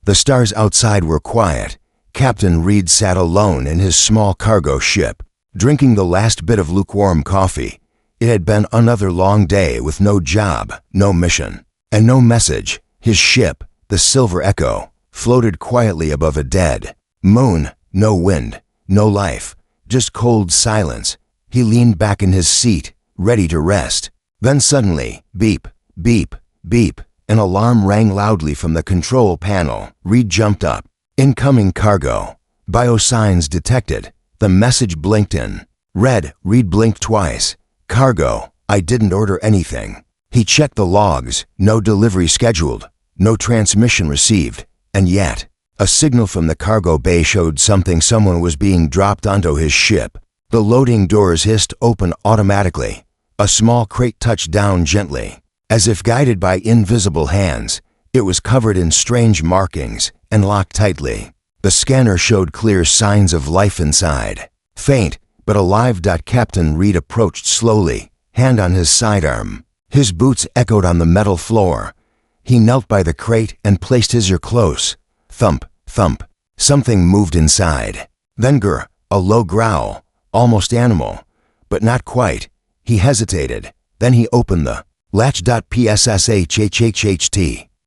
The stars outside were quiet. Captain Reed sat alone in his small cargo ship, drinking the last bit of lukewarm coffee. It had been another long day with no job, no mission, and no message. His ship, the Silver Echo, floated quietly above a dead moon. No wind, no life, just cold silence. He leaned back in his seat, ready to rest. Then suddenly, beep, beep, beep, an alarm rang loudly from the control panel. Reed jumped up. Incoming cargo. Biosigns detected. The message blinked in. Red. Reed blinked twice. Cargo. I didn't order anything. He checked the logs. No delivery scheduled. No transmission received. And yet, a signal from the cargo bay showed someone was being dropped onto his ship. The loading doors hissed open automatically. A small crate touched down gently, as if guided by invisible hands. It was covered in strange markings and locked tightly. The scanner showed clear signs of life inside. Faint, but alive. Captain Reed approached slowly, hand on his sidearm. His boots echoed on the metal floor. He knelt by the crate and placed his ear close. Thump, thump. Something moved inside. Then grr, a low growl, almost animal, but not quite. He hesitated. Then he opened the latch. PSSHHHHT.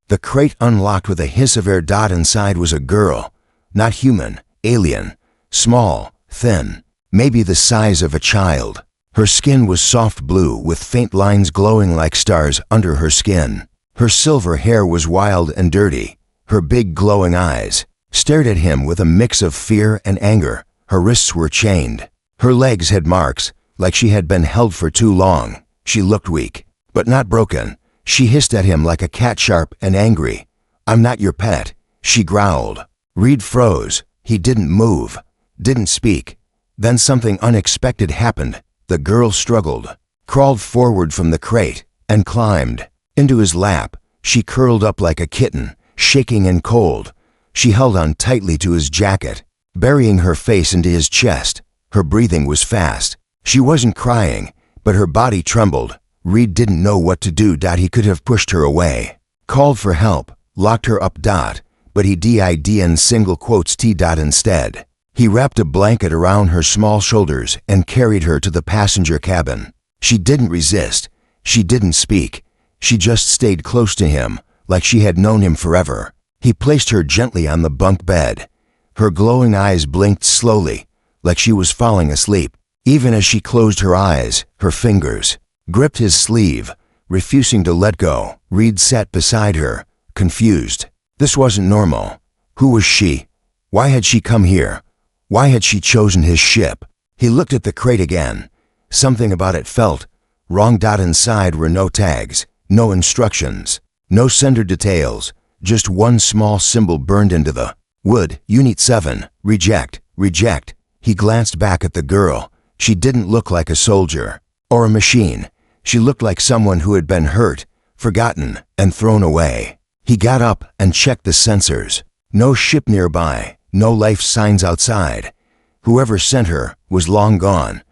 The crate unlocked with a hiss of air. Inside was a girl. Not human, alien, small, thin, maybe the size of a child. Her skin was soft blue with faint lines glowing like stars under her skin. Her silver hair was wild and dirty. Her big glowing eyes stared at him with a mix of fear and anger. Her wrists were chained. Her legs had marks, like she had been held for too long. She looked weak, but not broken. She hissed at him like a cat, sharp and angry. I'm not your pet, she growled. Reed froze. He didn't move, didn't speak. Then something unexpected happened. The girl struggled, crawled forward from the crate, and climbed into his lap. She curled up like a kitten, shaking and cold. She held on tightly to his jacket, burying her face into his chest. Her breathing was fast. She wasn't crying, but her body trembled. Reed didn't know what to do. He could have pushed her away, called for help, locked her up. But he did in single quotes T. Instead, he wrapped a blanket around her small shoulders and carried her to the passenger cabin. She didn't resist. She didn't speak. She just stayed close to him, like she had known him forever. He placed her gently on the bunk bed. Her glowing eyes blinked slowly, like she was falling asleep. Even as she closed her eyes, her fingers gripped his sleeve, refusing to let go. Reed sat beside her, confused. This wasn't normal. Who was she? Why had she come here? Why had she chosen his ship? He looked at the crate again. Something about it felt wrong. Inside were no tags, no instructions, no sender details, just one small symbol burned into the wood. Unit 7, reject, reject. He glanced back at the girl. She didn't look like a soldier or a machine. She looked like someone who had been hurt, forgotten, and thrown away. He got up and checked the sensors. No ship nearby, no life signs outside. Whoever sent her was long gone.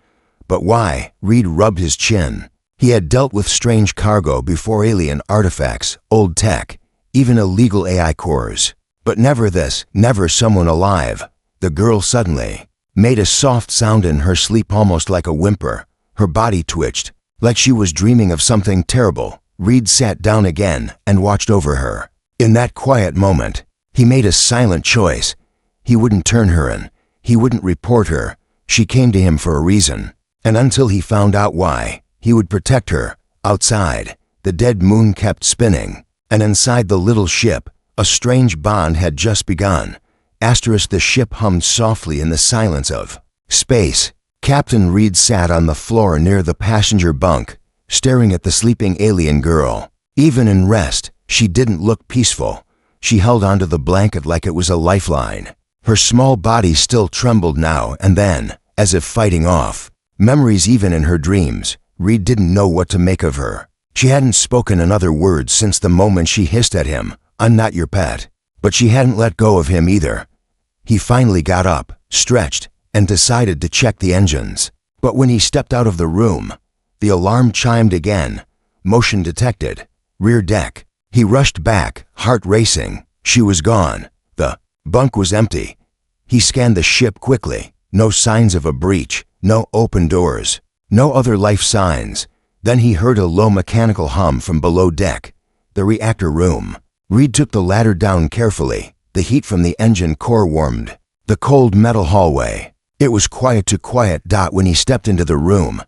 But why? Reed rubbed his chin. He had dealt with strange cargo before, alien artifacts, old tech, even illegal AI cores. But never this, never someone alive. The girl suddenly made a soft sound in her sleep, almost like a whimper. Her body twitched, like she was dreaming of something terrible. Reed sat down again and watched over her. In that quiet moment, he made a silent choice. He wouldn't turn her in. He wouldn't report her. She came to him for a reason. And until he found out why, he would protect her. Outside, the dead moon kept spinning. And inside the little ship, a strange bond had just begun. The ship hummed softly in the silence of space. Captain Reed sat on the floor near the passenger bunk, staring at the sleeping alien girl. Even in rest, she didn't look peaceful. She held onto the blanket like it was a lifeline. Her small body still trembled now and then, as if fighting off memories. Even in her dreams, Reed didn't know what to make of her. She hadn't spoken another word since the moment she hissed at him, "I'm not your pet." But she hadn't let go of him either. He finally got up, stretched, and decided to check the engines. But when he stepped out of the room, the alarm chimed again. Motion detected. Rear deck. He rushed back, heart racing. She was gone. Bunk was empty. He scanned the ship quickly. No signs of a breach, no open doors, no other life signs. Then he heard a low mechanical hum from below deck. The reactor room. Reed took the ladder down carefully. The heat from the engine core warmed the cold metal hallway. It was quiet to quiet. When he stepped into the room,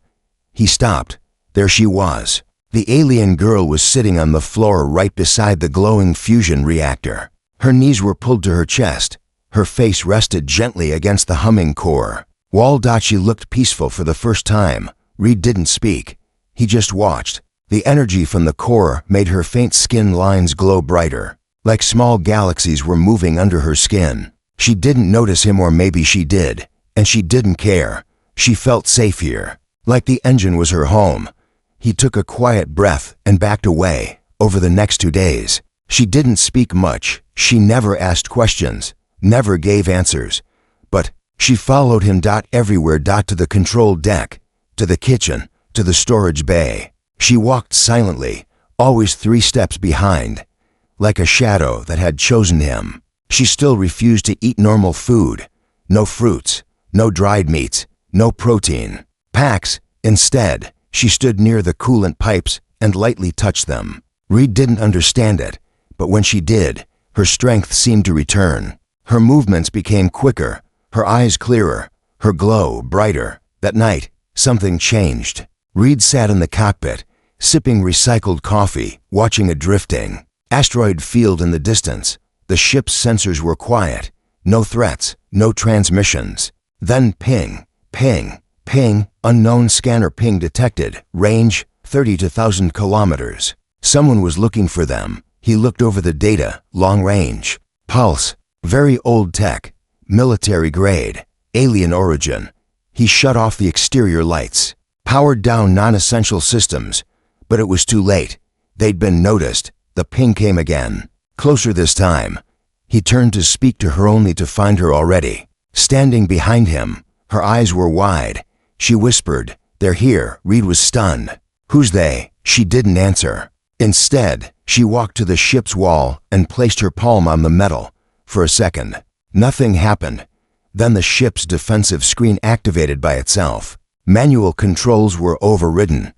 he stopped. There she was. The alien girl was sitting on the floor right beside the glowing fusion reactor. Her knees were pulled to her chest. Her face rested gently against the humming core. She looked peaceful for the first time. Reed didn't speak. He just watched. The energy from the core made her faint skin lines glow brighter. Like small galaxies were moving under her skin. She didn't notice him, or maybe she did. And she didn't care. She felt safe here. Like the engine was her home. He took a quiet breath and backed away. Over the next 2 days, she didn't speak much. She never asked questions, never gave answers. But she followed him everywhere, to the control deck, to the kitchen, to the storage bay. She walked silently, always 3 steps behind, like a shadow that had chosen him. She still refused to eat normal food. No fruits, no dried meats, no protein packs. Instead, she stood near the coolant pipes and lightly touched them. Reed didn't understand it, but when she did, her strength seemed to return. Her movements became quicker, her eyes clearer, her glow brighter. That night, something changed. Reed sat in the cockpit, sipping recycled coffee, watching a drifting asteroid field in the distance. The ship's sensors were quiet. No threats, no transmissions. Then ping, ping, ping. Unknown scanner ping detected. Range 30 to 1,000 kilometers. Someone was looking for them. He looked over the data. Long range. Pulse. Very old tech. Military grade. Alien origin. He shut off the exterior lights. Powered down non-essential systems. But it was too late. They'd been noticed. The ping came again. Closer this time. He turned to speak to her, only to find her already standing behind him. Her eyes were wide. She whispered, "They're here." Reed was stunned. "Who's they?" She didn't answer. Instead, she walked to the ship's wall and placed her palm on the metal. For a second, nothing happened. Then the ship's defensive screen activated by itself. Manual controls were overridden.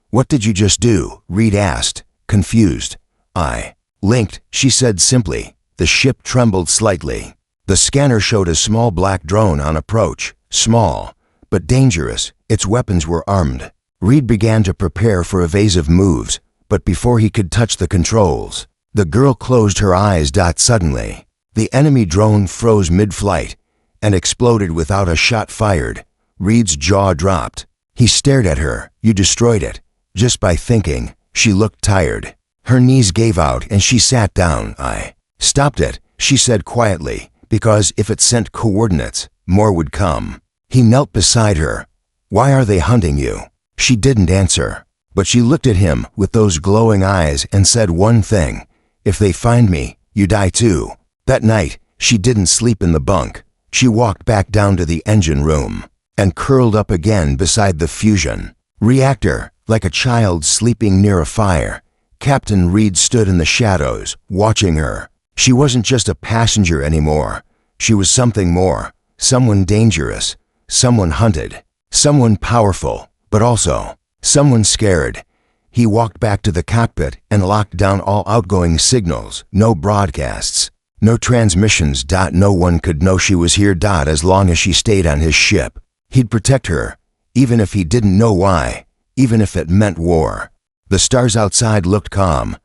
"What did you just do?" Reed asked, confused. "I linked," she said simply. The ship trembled slightly. The scanner showed a small black drone on approach. Small, but dangerous. Its weapons were armed. Reed began to prepare for evasive moves, but before he could touch the controls, the girl closed her eyes. Suddenly, the enemy drone froze mid-flight and exploded without a shot fired. Reed's jaw dropped. He stared at her. "You destroyed it." Just by thinking. She looked tired. Her knees gave out and she sat down. "I stopped it," she said quietly, "because if it sent coordinates, more would come." He knelt beside her. "Why are they hunting you?" She didn't answer, but she looked at him with those glowing eyes and said one thing: "If they find me, you die too." That night, she didn't sleep in the bunk. She walked back down to the engine room and curled up again beside the fusion reactor, like a child sleeping near a fire. Captain Reed stood in the shadows, watching her. She wasn't just a passenger anymore. She was something more. Someone dangerous. Someone hunted. Someone powerful, but also someone scared. He walked back to the cockpit and locked down all outgoing signals. No broadcasts. No transmissions. No one could know she was here. As long as she stayed on his ship, he'd protect her, even if he didn't know why, even if it meant war. The stars outside looked calm,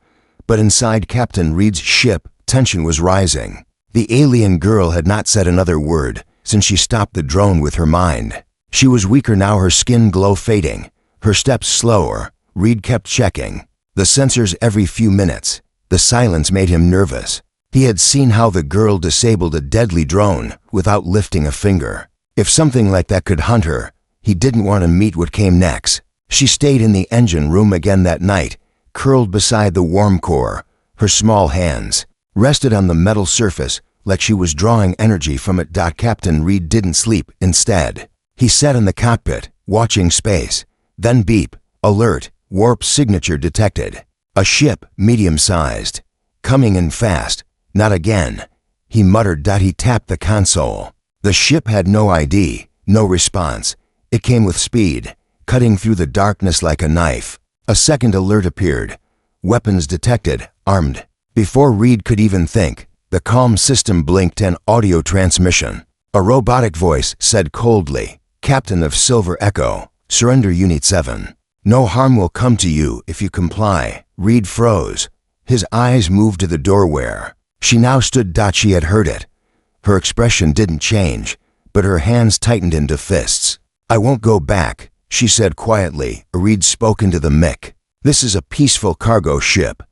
but inside Captain Reed's ship, tension was rising. The alien girl had not said another word since she stopped the drone with her mind. She was weaker now, her skin glow fading, her steps slower. Reed kept checking the sensors every few minutes. The silence made him nervous. He had seen how the girl disabled a deadly drone without lifting a finger. If something like that could hunt her, he didn't want to meet what came next. She stayed in the engine room again that night, curled beside the warm core. Her small hands rested on the metal surface like she was drawing energy from it. Captain Reed didn't sleep. Instead, he sat in the cockpit, watching space. Then beep, alert, warp signature detected. A ship, medium-sized, coming in fast. Not again. he muttered. He tapped the console. The ship had no ID, no response. It came with speed, cutting through the darkness like a knife. A second alert appeared. Weapons detected, armed. Before Reed could even think, the comm system blinked an audio transmission. A robotic voice said coldly, "Captain of Silver Echo, surrender Unit 7. No harm will come to you if you comply." Reed froze. His eyes moved to the door where she now stood. She had heard it. Her expression didn't change, but her hands tightened into fists. "I won't go back," she said quietly. Reed spoke into the mic. "This is a peaceful cargo ship.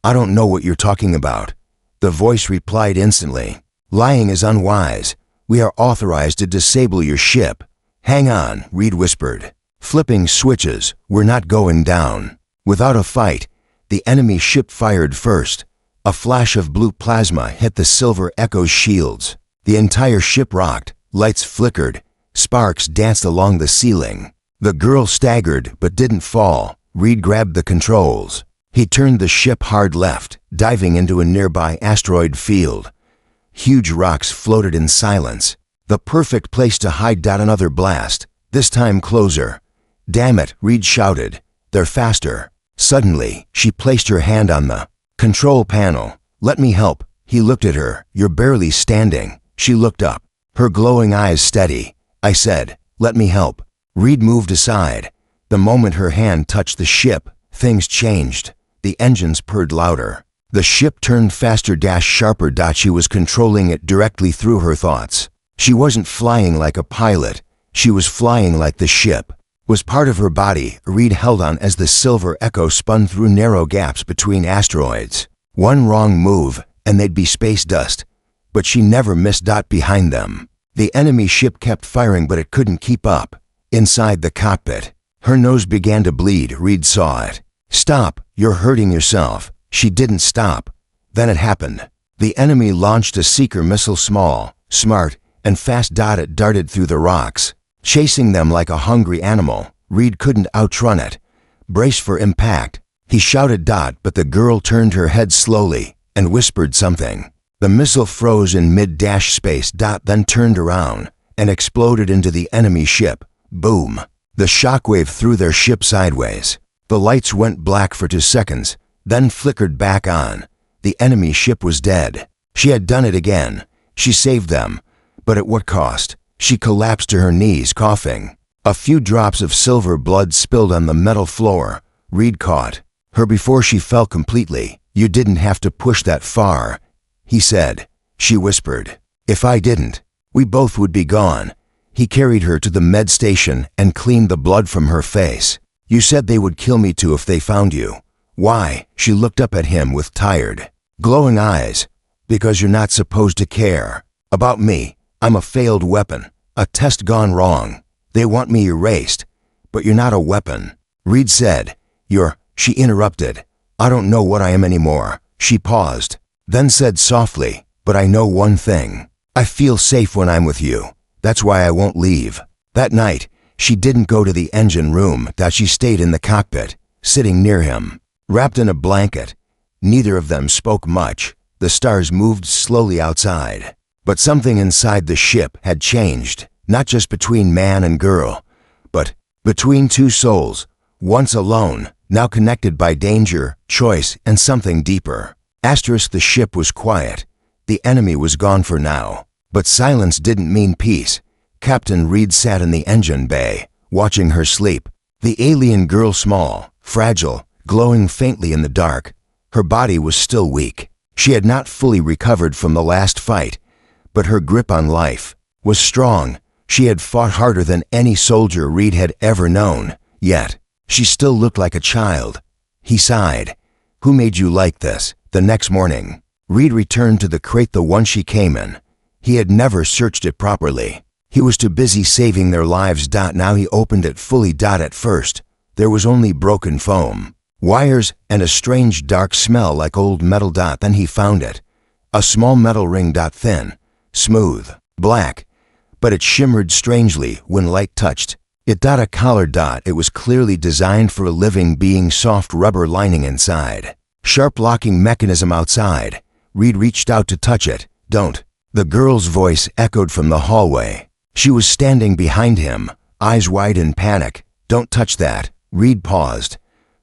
I don't know what you're talking about." The voice replied instantly. "Lying is unwise. We are authorized to disable your ship." "Hang on," Reed whispered. Flipping switches, "We're not going down." Without a fight, the enemy ship fired first. A flash of blue plasma hit the Silver Echo's shields. The entire ship rocked, lights flickered, sparks danced along the ceiling. The girl staggered but didn't fall. Reed grabbed the controls. He turned the ship hard left, diving into a nearby asteroid field. Huge rocks floated in silence. The perfect place to hide. Another blast, this time closer. "Damn it," Reed shouted. "They're faster." Suddenly, she placed her hand on the control panel. "Let me help." He looked at her. "You're barely standing." She looked up, her glowing eyes steady. "I said, let me help." Reed moved aside. The moment her hand touched the ship, things changed. The engines purred louder. The ship turned faster, sharper. She was controlling it directly through her thoughts. She wasn't flying like a pilot. She was flying like the ship was part of her body. Reed held on as the Silver Echo spun through narrow gaps between asteroids. One wrong move, and they'd be space dust. But she never missed. Behind them, the enemy ship kept firing, but it couldn't keep up. Inside the cockpit, her nose began to bleed. Reed saw it. "Stop, you're hurting yourself." She didn't stop. Then it happened. The enemy launched a seeker missile, small, smart, and fast. It darted through the rocks, chasing them like a hungry animal. Reed couldn't outrun it. "Brace for impact," he shouted. But the girl turned her head slowly and whispered something. The missile froze in mid-space. Then turned around and exploded into the enemy ship. Boom! The shockwave threw their ship sideways. The lights went black for 2 seconds, then flickered back on. The enemy ship was dead. She had done it again. She saved them. But at what cost? She collapsed to her knees, coughing. A few drops of silver blood spilled on the metal floor. Reed caught her before she fell completely. "You didn't have to push that far," he said. She whispered, "If I didn't, we both would be gone." He carried her to the med station and cleaned the blood from her face. "You said they would kill me too if they found you." "Why?" She looked up at him with tired, glowing eyes. "Because you're not supposed to care about me. I'm a failed weapon, a test gone wrong. They want me erased. But you're not a weapon." Reed said, "You're—" She interrupted. "I don't know what I am anymore." She paused, then said softly, "But I know one thing. I feel safe when I'm with you. That's why I won't leave." That night, she didn't go to the engine room. She stayed in the cockpit, sitting near him, wrapped in a blanket. Neither of them spoke much. The stars moved slowly outside. But something inside the ship had changed, not just between man and girl, but between two souls, once alone, now connected by danger, choice, and something deeper. The ship was quiet. The enemy was gone for now. But silence didn't mean peace. Captain Reed sat in the engine bay, watching her sleep. The alien girl, small, fragile, glowing faintly in the dark. Her body was still weak. She had not fully recovered from the last fight, but her grip on life was strong. She had fought harder than any soldier Reed had ever known, yet she still looked like a child. He sighed. "Who made you like this?" The next morning, Reed returned to the crate, the one she came in. He had never searched it properly. He was too busy saving their lives. Now he opened it fully. At first, there was only broken foam, wires, and a strange dark smell like old metal. Then he found it. A small metal ring. Thin, smooth, black, but it shimmered strangely when light touched it. A collar. It was clearly designed for a living being. Soft rubber lining inside. Sharp locking mechanism outside. Reed reached out to touch it. "Don't," The girl's voice echoed from the hallway. She was standing behind him, eyes wide in panic. "Don't touch that." Reed paused.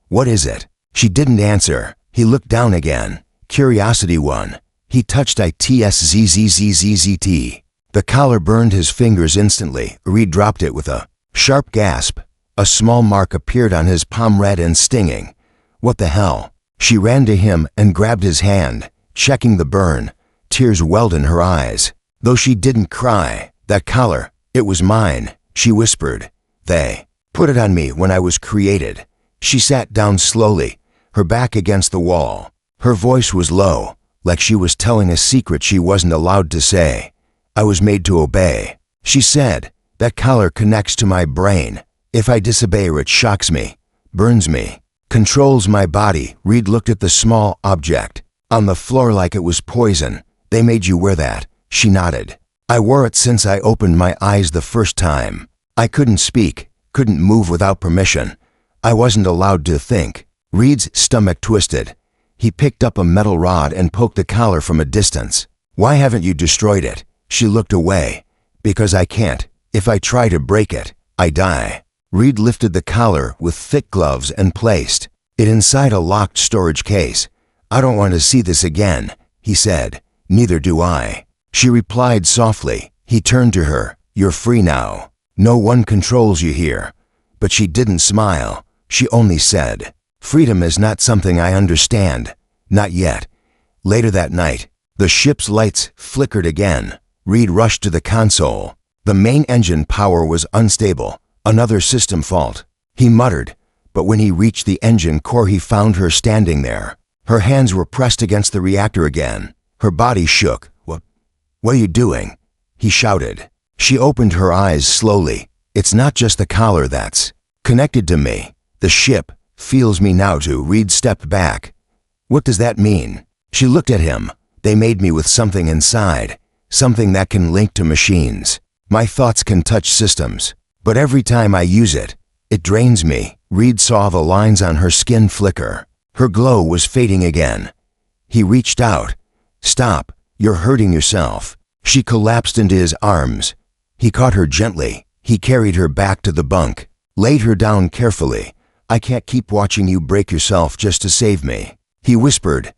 "What is it?" She didn't answer. He looked down again. Curiosity won. He touched ITSZZZZZT. The collar burned his fingers instantly. Reed dropped it with a sharp gasp. A small mark appeared on his palm, red and stinging. "What the hell?" She ran to him and grabbed his hand, checking the burn. Tears welled in her eyes. Though she didn't cry. "That collar, it was mine," she whispered. "They put it on me when I was created." She sat down slowly, her back against the wall. Her voice was low, like she was telling a secret she wasn't allowed to say. "I was made to obey," she said. "That collar connects to my brain. If I disobey her, it shocks me, burns me, controls my body." Reed looked at the small object on the floor like it was poison. "They made you wear that?" She nodded. "I wore it since I opened my eyes the first time. I couldn't speak, couldn't move without permission. I wasn't allowed to think." Reed's stomach twisted. He picked up a metal rod and poked the collar from a distance. "Why haven't you destroyed it?" She looked away. "Because I can't. If I try to break it, I die." Reed lifted the collar with thick gloves and placed it inside a locked storage case. "I don't want to see this again," he said. "Neither do I." She replied softly. He turned to her. "You're free now. No one controls you here." But she didn't smile. She only said, "Freedom is not something I understand. Not yet." Later that night, the ship's lights flickered again. Reed rushed to the console. The main engine power was unstable. Another system fault. He muttered, but when he reached the engine core, he found her standing there. Her hands were pressed against the reactor again. Her body shook. What are you doing?" he shouted. She opened her eyes slowly. "It's not just the collar that's connected to me. The ship feels me now too." Reed stepped back. "What does that mean?" She looked at him. "They made me with something inside, something that can link to machines. My thoughts can touch systems, but every time I use it, it drains me." Reed saw the lines on her skin flicker. Her glow was fading again. He reached out. "Stop, you're hurting yourself." She collapsed into his arms. He caught her gently. He carried her back to the bunk, laid her down carefully. "I can't keep watching you break yourself just to save me," he whispered.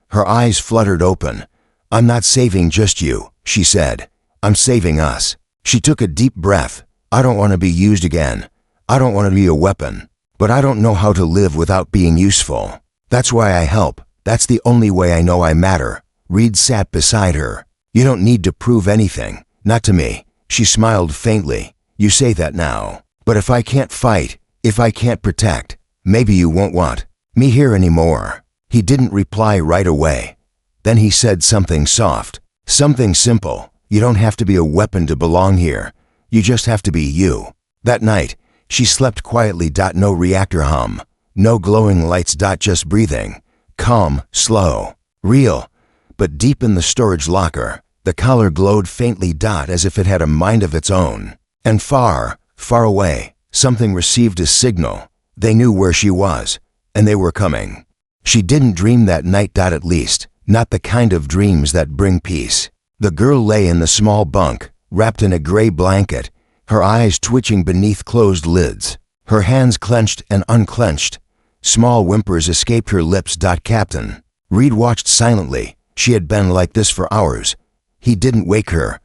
Her eyes fluttered open. "I'm not saving just you," she said. "I'm saving us." She took a deep breath. "I don't want to be used again. I don't want to be a weapon. But I don't know how to live without being useful. That's why I help. That's the only way I know I matter." Reed sat beside her. "You don't need to prove anything. Not to me." She smiled faintly. "You say that now. But if I can't fight, if I can't protect, maybe you won't want me here anymore." He didn't reply right away. Then he said something soft, something simple. "You don't have to be a weapon to belong here. You just have to be you." That night, she slept quietly. No reactor hum. No glowing lights. Just breathing. Calm, slow, real. But deep in the storage locker, the collar glowed faintly. As if it had a mind of its own. And far, far away, something received a signal. They knew where she was, and they were coming. She didn't dream that night. At least, not the kind of dreams that bring peace. The girl lay in the small bunk, wrapped in a gray blanket, her eyes twitching beneath closed lids. Her hands clenched and unclenched. Small whimpers escaped her lips. Captain. Reed watched silently. She had been like this for hours. He didn't wake her,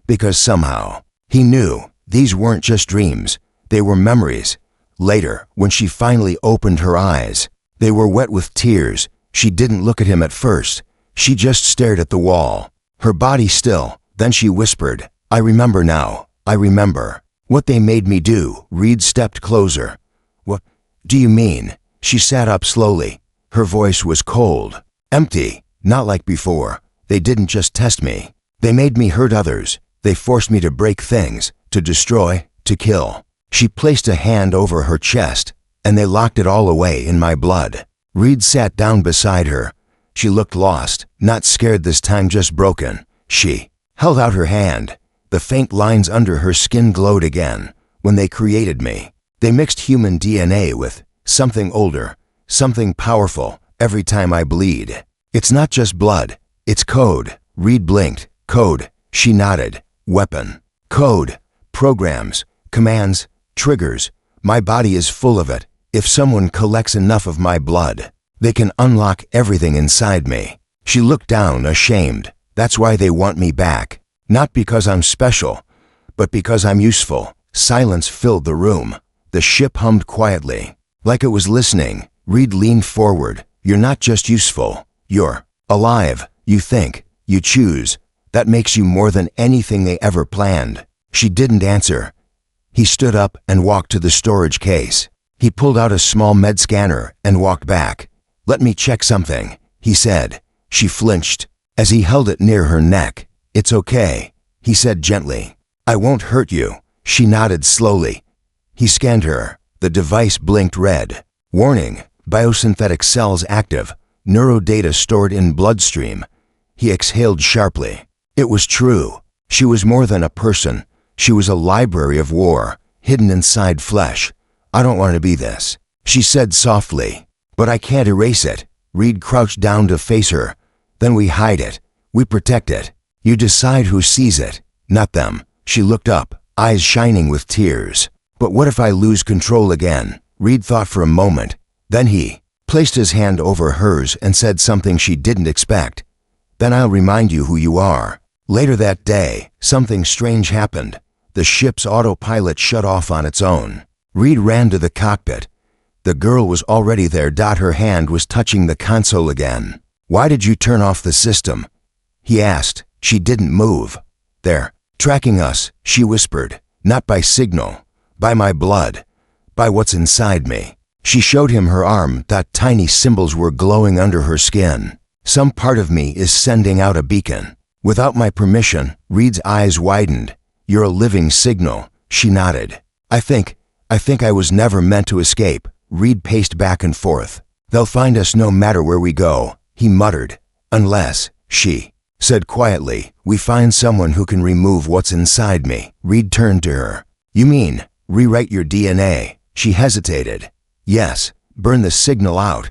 because somehow, he knew these weren't just dreams. They were memories. Later, when she finally opened her eyes, they were wet with tears. She didn't look at him at first. She just stared at the wall, her body still. Then she whispered, "I remember now. I remember what they made me do." Reed stepped closer. "What do you mean?" She sat up slowly. Her voice was cold, empty, not like before. "They didn't just test me. They made me hurt others. They forced me to break things, to destroy, to kill." She placed a hand over her chest, and they locked it all away in my blood. Reed sat down beside her. She looked lost, not scared this time, just broken. She held out her hand. The faint lines under her skin glowed again. "When they created me, they mixed human DNA with something older, something powerful. Every time I bleed, it's not just blood, it's code." Reed blinked. "Code?" She nodded. Weapon. Code. Programs. Commands. Triggers. My body is full of it. If someone collects enough of my blood, they can unlock everything inside me. She looked down, ashamed. That's why they want me back. Not because I'm special, but because I'm useful. Silence filled the room. The ship hummed quietly. Like it was listening. Reed leaned forward. You're not just useful. You're alive. You think. You choose. That makes you more than anything they ever planned. She didn't answer. He stood up and walked to the storage case. He pulled out a small med scanner and walked back. Let me check something, he said. She flinched as he held it near her neck. It's okay, he said gently. I won't hurt you. She nodded slowly. He scanned her. The device blinked red. Warning, biosynthetic cells active. Neurodata stored in bloodstream. He exhaled sharply. It was true. She was more than a person. She was a library of war, hidden inside flesh. I don't want to be this, she said softly. But I can't erase it. Reed crouched down to face her. Then we hide it. We protect it. You decide who sees it, not them. She looked up, eyes shining with tears. But what if I lose control again? Reed thought for a moment. Then he placed his hand over hers and said something she didn't expect. Then I'll remind you who you are. Later that day, something strange happened. The ship's autopilot shut off on its own. Reed ran to the cockpit. The girl was already there. Her hand was touching the console again. Why did you turn off the system? He asked. She didn't move. They're tracking us, she whispered. Not by signal, by my blood, by what's inside me. She showed him her arm. Tiny symbols were glowing under her skin. Some part of me is sending out a beacon. Without my permission, Reed's eyes widened. You're a living signal, she nodded. I think I was never meant to escape. Reed paced back and forth. They'll find us no matter where we go, he muttered. Unless, she said quietly, we find someone who can remove what's inside me. Reed turned to her. You mean, rewrite your DNA? She hesitated. Yes, burn the signal out.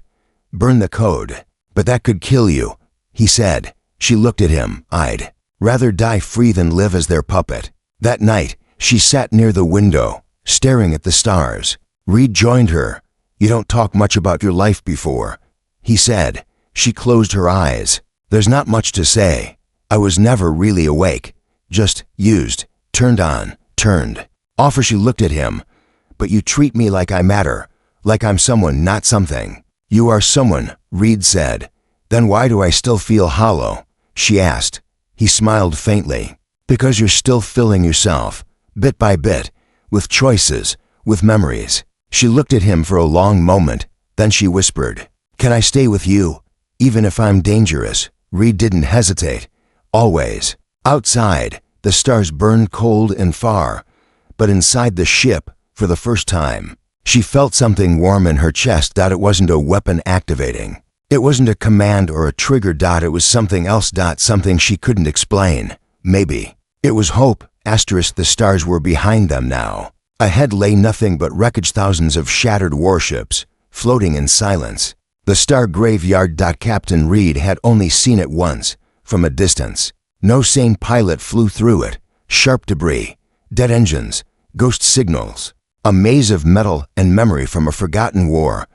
Burn the code. But that could kill you, he said. She looked at him. I'd rather die free than live as their puppet. That night, she sat near the window, staring at the stars. Reed joined her. You don't talk much about your life before, he said. She closed her eyes. There's not much to say. I was never really awake. Just used, turned on, turned off. She looked at him. But you treat me like I matter, like I'm someone, not something. You are someone, Reed said. Then why do I still feel hollow? She asked. He smiled faintly. Because you're still filling yourself, bit by bit, with choices, with memories. She looked at him for a long moment. Then she whispered, Can I stay with you, even if I'm dangerous? Reed didn't hesitate. Always. Outside, the stars burned cold and far. But inside the ship, for the first time, she felt something warm in her chest. It wasn't a weapon activating. It wasn't a command or a trigger. It was something else. Something she couldn't explain. Maybe it was hope. The stars were behind them now. Ahead lay nothing but wreckage, thousands of shattered warships, floating in silence. The star graveyard. Captain Reed had only seen it once, from a distance. No sane pilot flew through it. Sharp debris, dead engines, ghost signals, a maze of metal and memory from a forgotten war.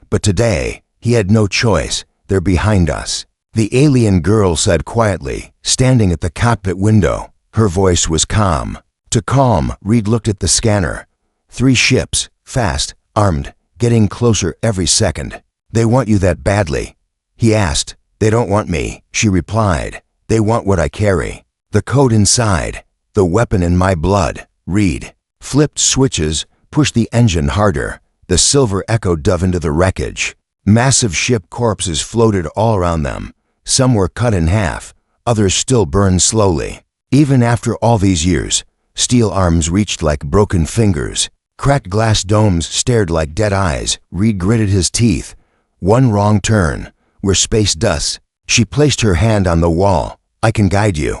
But today, he had no choice. They're behind us. The alien girl said quietly, standing at the cockpit window. Her voice was calm. To calm, Reed looked at the scanner. 3 ships, fast, armed, getting closer every second. They want you that badly? He asked. They don't want me, she replied. They want what I carry. The code inside. The weapon in my blood. Reed flipped switches, pushed the engine harder. The silver echo dove into the wreckage. Massive ship corpses floated all around them. Some were cut in half. Others still burned slowly. Even after all these years, steel arms reached like broken fingers. Cracked glass domes stared like dead eyes. Reed gritted his teeth. One wrong turn. We're space dust. She placed her hand on the wall. I can guide you.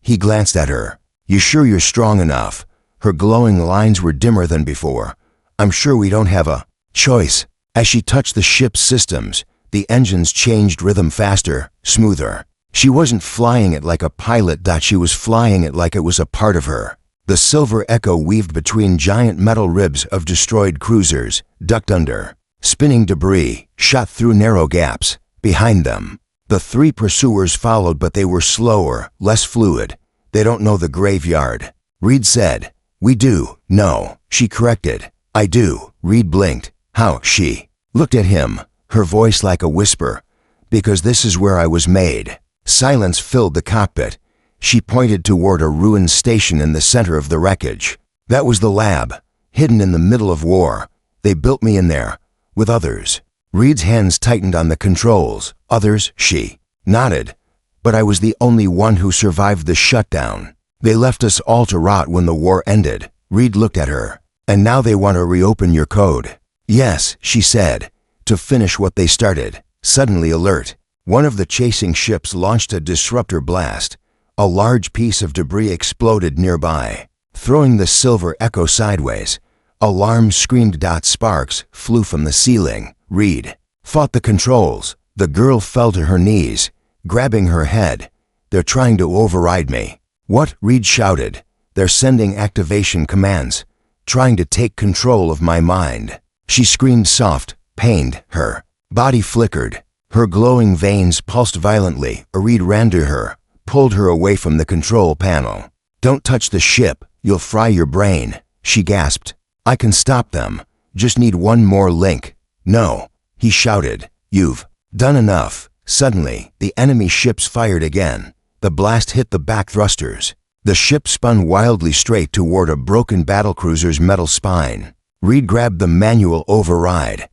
He glanced at her. You sure you're strong enough? Her glowing lines were dimmer than before. I'm sure we don't have a choice. As she touched the ship's systems, the engines changed rhythm faster, smoother. She wasn't flying it like a pilot. She was flying it like it was a part of her. The silver echo weaved between giant metal ribs of destroyed cruisers, ducked under. Spinning debris shot through narrow gaps. Behind them, the three pursuers followed, but they were slower, less fluid. They don't know the graveyard. Reed said. We do. No, she corrected. I do. Reed blinked. How? She looked at him, her voice like a whisper. Because this is where I was made. Silence filled the cockpit. She pointed toward a ruined station in the center of the wreckage. That was the lab, hidden in the middle of war. They built me in there, with others. Reed's hands tightened on the controls. Others, she nodded. But I was the only one who survived the shutdown. They left us all to rot when the war ended. Reed looked at her. And now they want to reopen your code. Yes, she said, to finish what they started. Suddenly alert. One of the chasing ships launched a disruptor blast. A large piece of debris exploded nearby, throwing the silver echo sideways. Alarm screamed. Sparks flew from the ceiling. Reed fought the controls. The girl fell to her knees, grabbing her head. They're trying to override me. What? Reed shouted. They're sending activation commands, trying to take control of my mind. She screamed soft, pained. Her body flickered. Her glowing veins pulsed violently. Reed ran to her, pulled her away from the control panel. Don't touch the ship, you'll fry your brain, she gasped. I can stop them, just need one more link. No, he shouted, you've done enough. Suddenly, the enemy ships fired again. The blast hit the back thrusters. The ship spun wildly straight toward a broken battlecruiser's metal spine. Reed grabbed the manual override.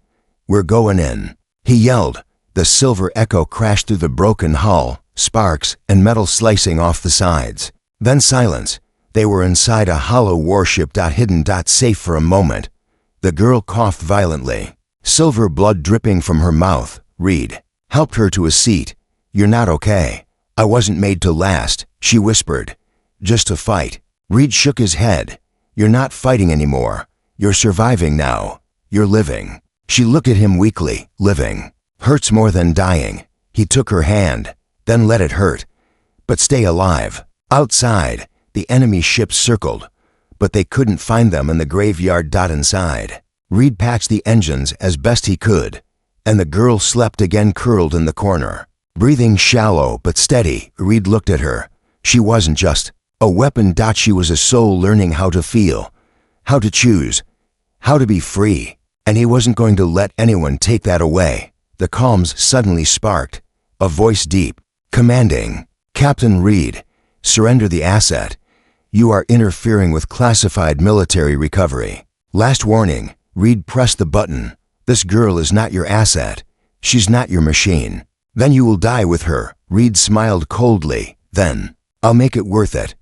We're going in, he yelled. The silver echo crashed through the broken hull, sparks and metal slicing off the sides. Then silence. They were inside a hollow warship. Hidden. Safe for a moment. The girl coughed violently, silver blood dripping from her mouth. Reed helped her to a seat. You're not okay. I wasn't made to last, she whispered. Just to fight. Reed shook his head. You're not fighting anymore. You're surviving now. You're living. She looked at him weakly. Living hurts more than dying. He took her hand, then let it hurt. But stay alive. Outside, the enemy ships circled, but they couldn't find them in the graveyard. Inside, Reed patched the engines as best he could, and the girl slept again, curled in the corner. Breathing shallow but steady, Reed looked at her. She wasn't just a weapon. She was a soul learning how to feel, how to choose, how to be free, and he wasn't going to let anyone take that away. The comms suddenly sparked, a voice deep, commanding. Captain Reed, surrender the asset. You are interfering with classified military recovery. Last warning. Reed pressed the button. This girl is not your asset. She's not your machine. Then you will die with her. Reed smiled coldly. Then, I'll make it worth it.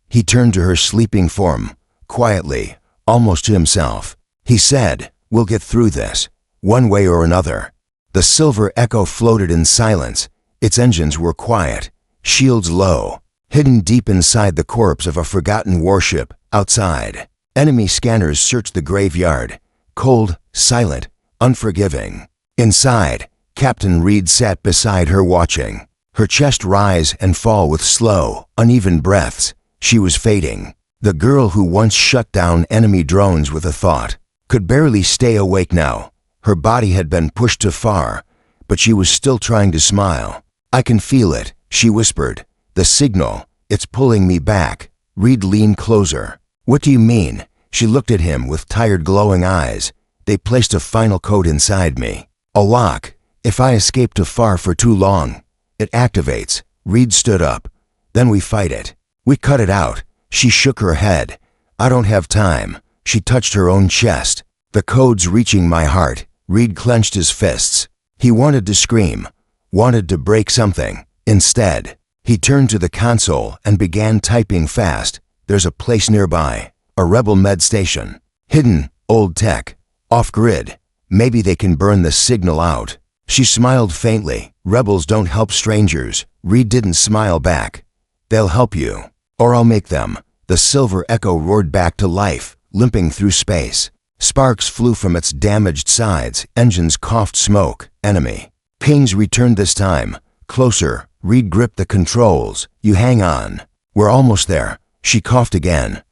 He turned to her sleeping form, quietly, almost to himself. He said, we'll get through this, one way or another. The silver echo floated in silence. Its engines were quiet, shields low, hidden deep inside the corpse of a forgotten warship. Outside, enemy scanners searched the graveyard, cold, silent, unforgiving. Inside, Captain Reed sat beside her watching, her chest rise and fall with slow, uneven breaths. She was fading. The girl who once shut down enemy drones with a thought could barely stay awake now. Her body had been pushed too far, but she was still trying to smile. I can feel it, she whispered. The signal, it's pulling me back. Reed leaned closer. What do you mean? She looked at him with tired, glowing eyes. They placed a final code inside me. A lock. If I escape too far for too long, it activates. Reed stood up. Then we fight it. We cut it out. She shook her head. I don't have time. She touched her own chest. The code's reaching my heart. Reed clenched his fists. He wanted to scream, wanted to break something. Instead, he turned to the console and began typing fast. There's a place nearby, a rebel med station. Hidden, old tech, off-grid. Maybe they can burn the signal out. She smiled faintly. Rebels don't help strangers. Reed didn't smile back. They'll help you, or I'll make them. The silver echo roared back to life, limping through space. Sparks flew from its damaged sides, engines coughed smoke. Enemy pings returned, this time, closer, Reed gripped the controls. You hang on. We're almost there. She coughed again.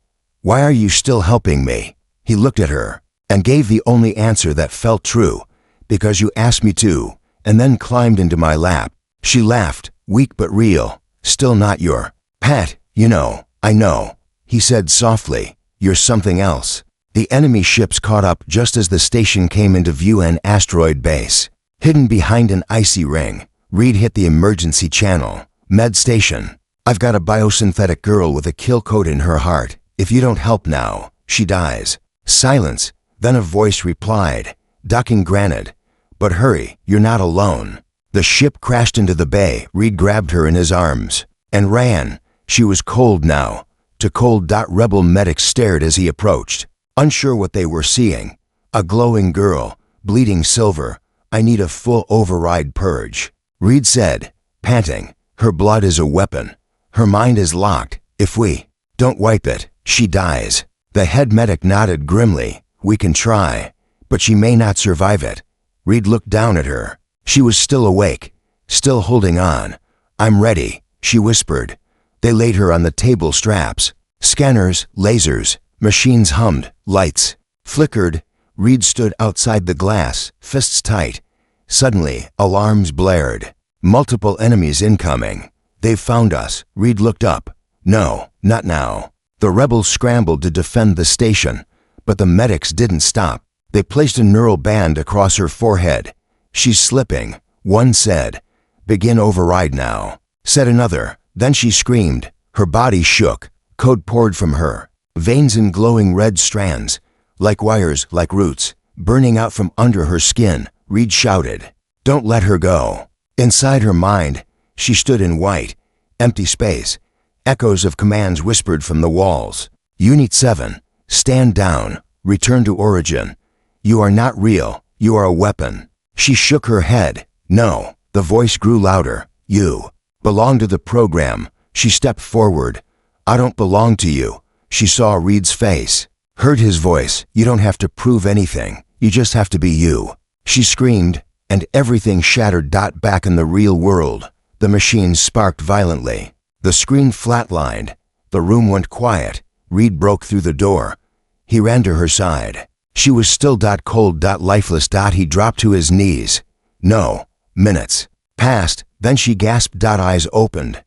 Why are you still helping me? He looked at her and gave the only answer that felt true. Because you asked me to, and then climbed into my lap. She laughed, weak but real. Still not your pet, you know. I know. He said softly. You're something else. The enemy ships caught up just as the station came into view, an asteroid base. Hidden behind an icy ring, Reed hit the emergency channel. Med station. I've got a biosynthetic girl with a kill code in her heart. If you don't help now, she dies. Silence. Then a voice replied. Ducking granted. But hurry, you're not alone. The ship crashed into the bay. Reed grabbed her in his arms and ran. She was cold now. To cold. Rebel medics stared as he approached, unsure what they were seeing. A glowing girl, bleeding silver. I need a full override purge, Reed said, panting. Her blood is a weapon. Her mind is locked. If we don't wipe it, she dies. The head medic nodded grimly. We can try, but she may not survive it. Reed looked down at her. She was still awake, still holding on. I'm ready, she whispered. They laid her on the table straps. Scanners, lasers, machines hummed, lights flickered. Reed stood outside the glass, fists tight. Suddenly, alarms blared. Multiple enemies incoming. They've found us. Reed looked up. No, not now. The rebels scrambled to defend the station, but the medics didn't stop. They placed a neural band across her forehead. She's slipping, one said. Begin override now, said another. Then she screamed. Her body shook. Code poured from her. Veins in glowing red strands, like wires, like roots, burning out from under her skin. Reed shouted, don't let her go. Inside her mind, she stood in white, empty space. Echoes of commands whispered from the walls. Unit 7, stand down, return to origin. You are not real, you are a weapon. She shook her head. No, the voice grew louder. You belong to the program. She stepped forward. I don't belong to you. She saw Reed's face, heard his voice. You don't have to prove anything. You just have to be you. She screamed, and everything shattered. Back in the real world, the machines sparked violently. The screen flatlined. The room went quiet. Reed broke through the door. He ran to her side. She was still cold, lifeless. He dropped to his knees. No. Minutes passed. Then she gasped. Eyes opened.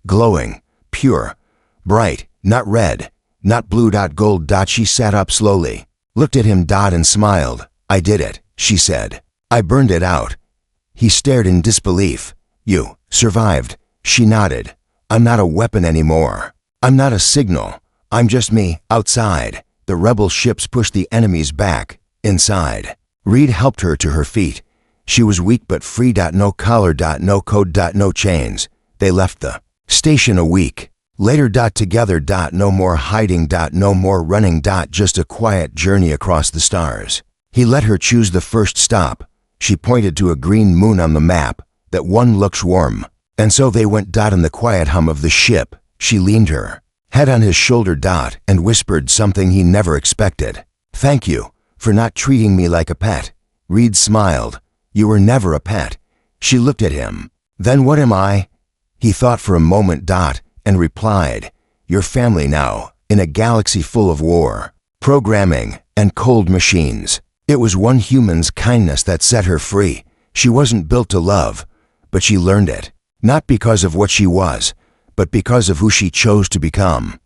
Glowing. Pure. Bright. Not red. Not blue. Gold. She sat up slowly. Looked at him. And smiled. I did it, she said. I burned it out. He stared in disbelief. You survived. She nodded. I'm not a weapon anymore. I'm not a signal. I'm just me, outside. The rebel ships pushed the enemies back, inside. Reed helped her to her feet. She was weak but free. No collar. No code. No chains. They left the station a week later. Together. No more hiding. No more running. Just a quiet journey across the stars. He let her choose the first stop. She pointed to a green moon on the map. That one looks warm. And so they went. In the quiet hum of the ship, she leaned her head on his shoulder. And whispered something he never expected. Thank you for not treating me like a pet. Reed smiled. You were never a pet. She looked at him. Then what am I? He thought for a moment. And replied, your family now, in a galaxy full of war, programming, and cold machines. It was one human's kindness that set her free. She wasn't built to love, but she learned it. Not because of what she was, but because of who she chose to become.